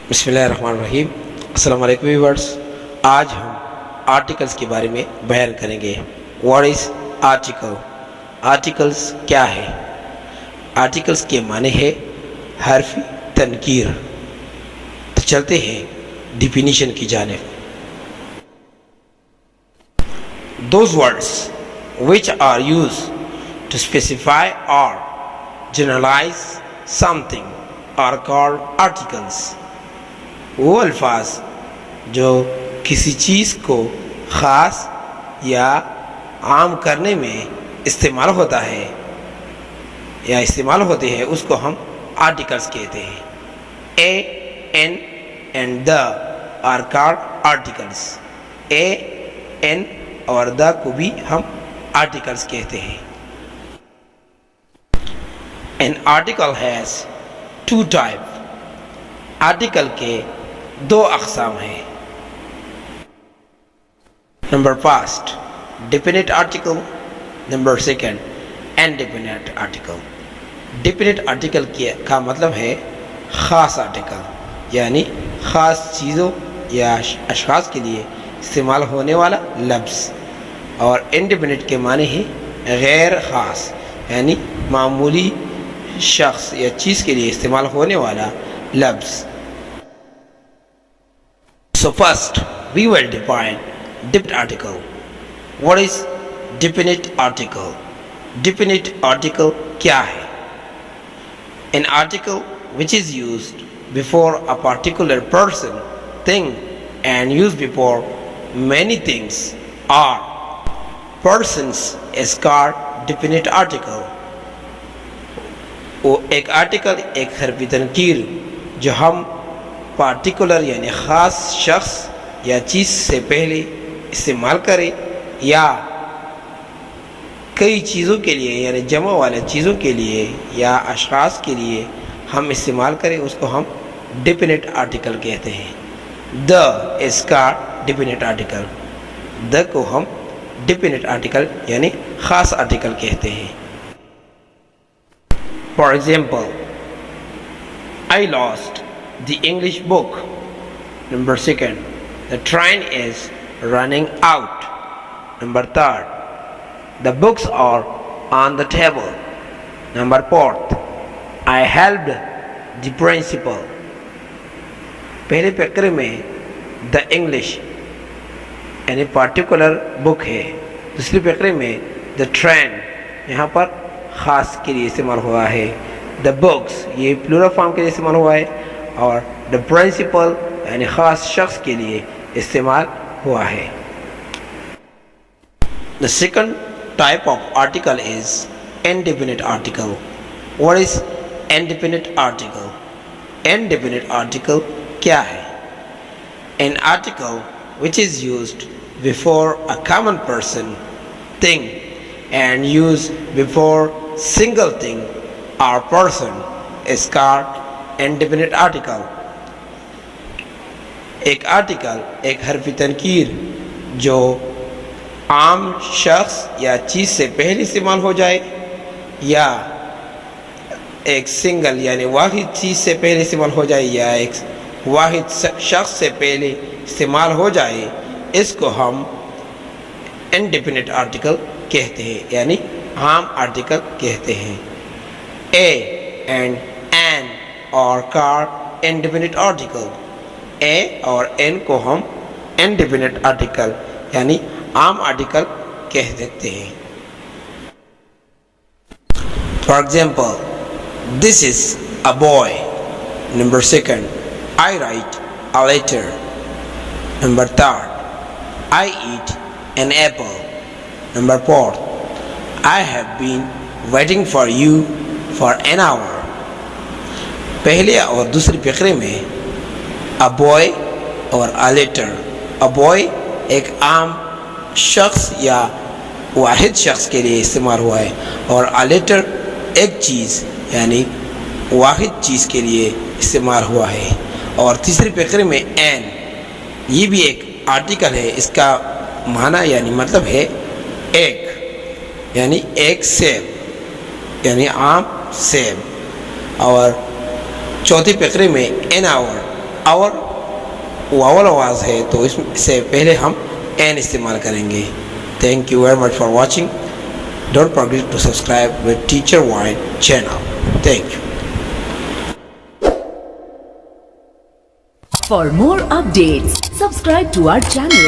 بسم اللہ الرحمن الرحیم۔ السلام علیکم ویورز، آج ہم آرٹیکلز کے بارے میں بیان کریں گے۔ What is article? آرٹیکلز کیا ہے؟ آرٹیکلز کے معنی ہے حرفی تنکیر۔ تو چلتے ہیں ڈیفینیشن کی جانب۔ Those words which are used to specify or generalize something are called articles۔ وہ الفاظ جو کسی چیز کو خاص یا عام کرنے میں استعمال ہوتا ہے یا استعمال ہوتے ہیں اس کو ہم آرٹیکلز کہتے ہیں۔ A, an and the are called articles. A, an اور دا کو بھی ہم آرٹیکلز کہتے ہیں۔ An article has two types۔ Article کے دو اقسام ہیں۔ Number first, definite article. Number second, indefinite article. Definite article کا مطلب ہے خاص آرٹیکل، یعنی خاص چیزوں یا اشخاص کے لیے استعمال ہونے والا لفظ، اور انڈیفینٹ کے معنی ہے غیر خاص، یعنی معمولی شخص یا چیز کے لیے استعمال ہونے والا لفظ۔ So first we will define definite article۔ What is definite article؟ Definite article کیا ہے؟ An article which is used before a particular person, thing and used before many things or persons is called definite article۔ وہ ایک article ایک حرفی تنکیر جو ہم particular یعنی خاص شخص یا چیز سے پہلے استعمال کریں یا کئی چیزوں کے لیے یعنی جمع والے چیزوں کے لیے یا اشخاص کے لیے ہم استعمال کریں اس کو ہم ڈیفینٹ آرٹیکل کہتے ہیں۔ دا از کالڈ ڈیفینٹ آرٹیکل۔ دا کو ہم ڈیفینٹ آرٹیکل یعنی خاص آرٹیکل کہتے ہیں۔ For example, I lost the English book۔ Number second, the train is running out۔ Number third, the books are on the table۔ Number fourth, I helped the principal۔ پہلے فقرے میں the English یعنی particular بک ہے، دوسری فقرے میں the train یہاں پر خاص کے لیے استعمال ہوا ہے، دا بکس یہ پلورل فارم کے لیے استعمال ہوا ہے، اور دا پرنسپل یعنی خاص شخص کے لیے استعمال ہوا ہے۔ The second type of article is indefinite article. What is indefinite article? Indefinite article کیا ہے؟ An article which is used before a common person, thing and used before single thing or person is called indefinite article۔ ایک article ایک حرفی تنکیر جو عام شخص یا چیز سے پہلے استعمال ہو جائے یا ایک سنگل یعنی واحد چیز سے پہلے استعمال ہو جائے یا ایک واحد شخص سے پہلے استعمال ہو جائے، اس کو ہم انڈیفینٹ آرٹیکل کہتے ہیں یعنی عام آرٹیکل کہتے ہیں۔ اے اینڈ این اور کالڈ انڈیفینٹ آرٹیکل۔ اے اور این کو ہم انڈیفینٹ آرٹیکل یعنی عام آرٹیکل کہہ سکتے ہیں۔ For example, this is a boy. Number second, I write a letter۔ Number third, I eat an apple۔ Number fourth, I have been waiting for you for an hour۔ پہلے اور دوسری فقرے میں a boy اور a letter۔ a boy ایک عام شخص یا واحد شخص کے لیے استعمال ہوا ہے، اور a letter ایک چیز یعنی واحد چیز کے لیے استعمال ہوا ہے، اور تیسری فقرے میں این یہ بھی ایک آرٹیکل ہے، اس کا معنی یعنی مطلب ہے ایک، یعنی ایک سیب یعنی عام سیب، اور چوتھی فقرے میں این آور اور واول آواز ہے تو اس سے پہلے ہم این استعمال کریں گے. Thank you very much for watching. Don't forget to subscribe with teacher wine channel. Thank you. For more updates, subscribe to our channel.